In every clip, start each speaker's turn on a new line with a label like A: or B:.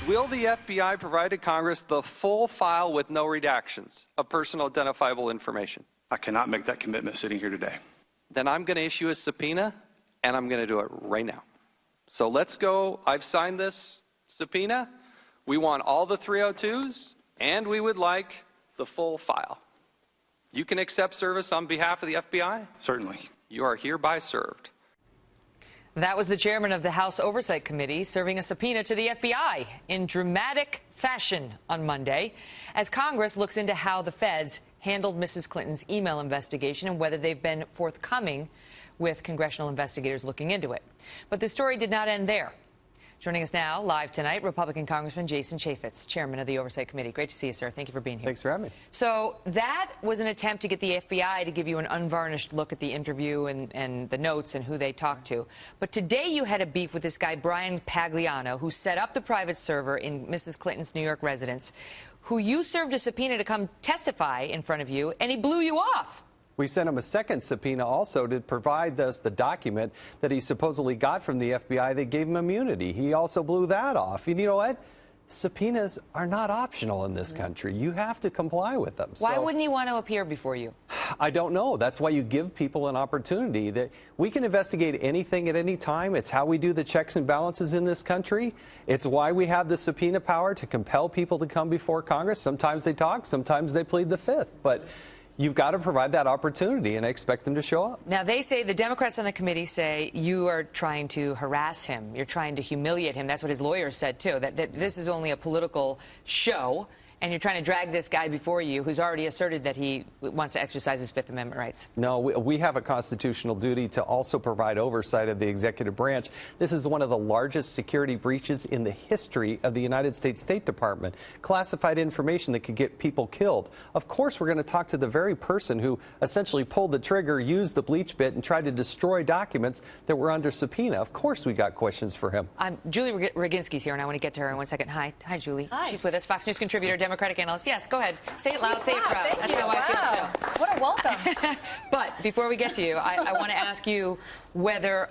A: Will the FBI provide to Congress the full file with no redactions of personal identifiable information?
B: I cannot make that commitment sitting here today.
A: Then I'm going to issue a subpoena, and I'm going to do it right now. So let's go. I've signed this subpoena. We want all the 302s, and we would like the full file. You can accept service on behalf of the FBI?
B: Certainly.
A: You are hereby served.
C: That was the chairman of the House Oversight Committee serving a subpoena to the FBI in dramatic fashion on Monday as Congress looks into how the feds handled Mrs. Clinton's email investigation and whether they've been forthcoming with congressional investigators looking into it. But the story did not end there. Joining us now, live tonight, Republican Congressman Jason Chaffetz, chairman of the Oversight Committee. Great to see you, sir. Thank you for being here.
D: Thanks for having me.
C: So that was an attempt to get the FBI to give you an unvarnished look at the interview and the notes and who they talked to. But today you had a beef with this guy, Brian Pagliano, who set up the private server in Mrs. Clinton's New York residence, who you served a subpoena to come testify in front of you, and he blew you off.
D: We sent him a second subpoena also to provide us the document that he supposedly got from the FBI that gave him immunity. He also blew that off. And you know what? Subpoenas are not optional in this country. You have to comply with them.
C: Why wouldn't he want to appear before you?
D: I don't know. That's why you give people an opportunity. That we can investigate anything at any time. It's how we do the checks and balances in this country. It's why we have the subpoena power to compel people to come before Congress. Sometimes they talk, sometimes they plead the fifth. But you've got to provide that opportunity, and I expect them to show up.
C: Now, they say, the Democrats on the committee say, you are trying to harass him. You're trying to humiliate him. That's what his lawyers said, too, that this is only a political show, and you're trying to drag this guy before you who's already asserted that he wants to exercise his Fifth Amendment rights.
D: No, we have a constitutional duty to also provide oversight of the executive branch. This is one of the largest security breaches in the history of the United States State Department. Classified information that could get people killed. Of course, we're going to talk to the very person who essentially pulled the trigger, used the bleach bit, and tried to destroy documents that were under subpoena. Of course, we got questions for him.
C: Julie Roginski's here, and I want to get to her in 1 second. Hi, Julie.
E: Hi.
C: She's with us, Fox News contributor, Democratic analyst. Yes, go ahead. Say it loud, say it proud.
E: Thank
C: That's
E: you.
C: how I feel.
E: What a welcome.
C: But before we get to you, I want to ask you whether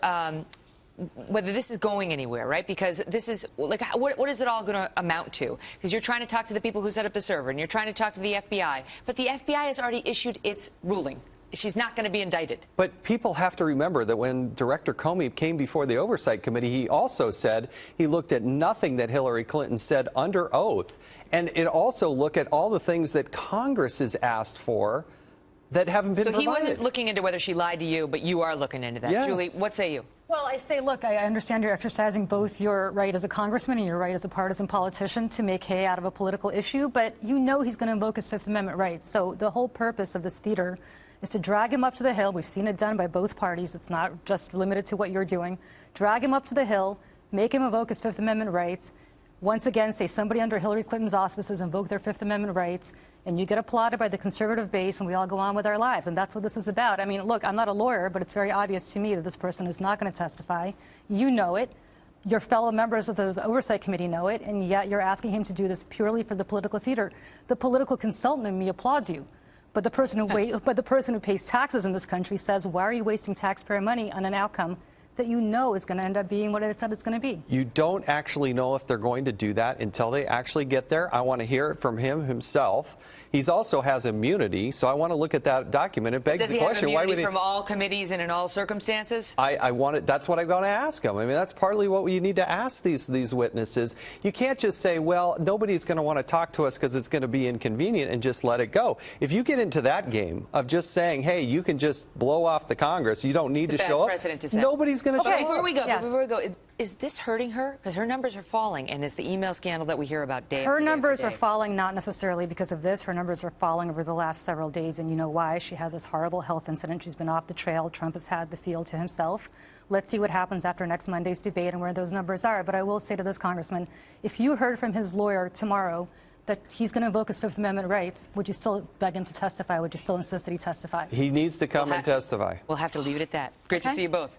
C: this is going anywhere, right? Because this is, like, what is it all going to amount to? Because you're trying to talk to the people who set up the server, and you're trying to talk to the FBI, but the FBI has already issued its ruling. She's not going to be indicted.
D: But people have to remember that when Director Comey came before the Oversight Committee, he also said he looked at nothing that Hillary Clinton said under oath. And it also looked at all the things that Congress has asked for that haven't been provided.
C: So he wasn't looking into whether she lied to you, but you are looking into that.
D: Yes.
C: Julie, what say you?
E: Well, I say, look, I understand you're exercising both your right as a congressman and your right as a partisan politician to make hay out of a political issue, but you know he's going to invoke his Fifth Amendment rights. So the whole purpose of this theater is to drag him up to the Hill. We've seen it done by both parties. It's not just limited to what you're doing. Drag him up to the Hill, make him invoke his Fifth Amendment rights. Once again, say somebody under Hillary Clinton's auspices invoked their Fifth Amendment rights, and you get applauded by the conservative base, and we all go on with our lives. And that's what this is about. I mean, look, I'm not a lawyer, but it's very obvious to me that this person is not going to testify. You know it. Your fellow members of the Oversight Committee know it, and yet you're asking him to do this purely for the political theater. The political consultant in me applauds you. But the person who pays taxes in this country says, why are you wasting taxpayer money on an outcome that you know is going to end up being what it said it's going to be?
D: You don't actually know if they're going to do that until they actually get there. I want to hear it from him himself. He also has immunity, so I want to look at that document. It begs the question,
C: why would he? Does he have immunity
D: from
C: all committees and in all circumstances?
D: I want it. That's what I'm going to ask him. I mean, that's partly what you need to ask these witnesses. You can't just say, well, nobody's going to want to talk to us because it's going to be inconvenient, and just let it go. If you get into that game of just saying, hey, you can just blow off the Congress, you don't need to show up, nobody's going to show up.
C: Before we go, is this hurting her? Because her numbers are falling, and it's the email scandal that we hear about day after day.
E: Her numbers are falling not necessarily because of this. Her numbers are falling over the last several days, and you know why. She had this horrible health incident. She's been off the trail. Trump has had the field to himself. Let's see what happens after next Monday's debate and where those numbers are. But I will say to this congressman, if you heard from his lawyer tomorrow that he's going to invoke his Fifth Amendment rights, would you still beg him to testify? Would you still insist that he testify?
D: He needs to come and testify.
C: We'll have to leave it at that. Great to see you both.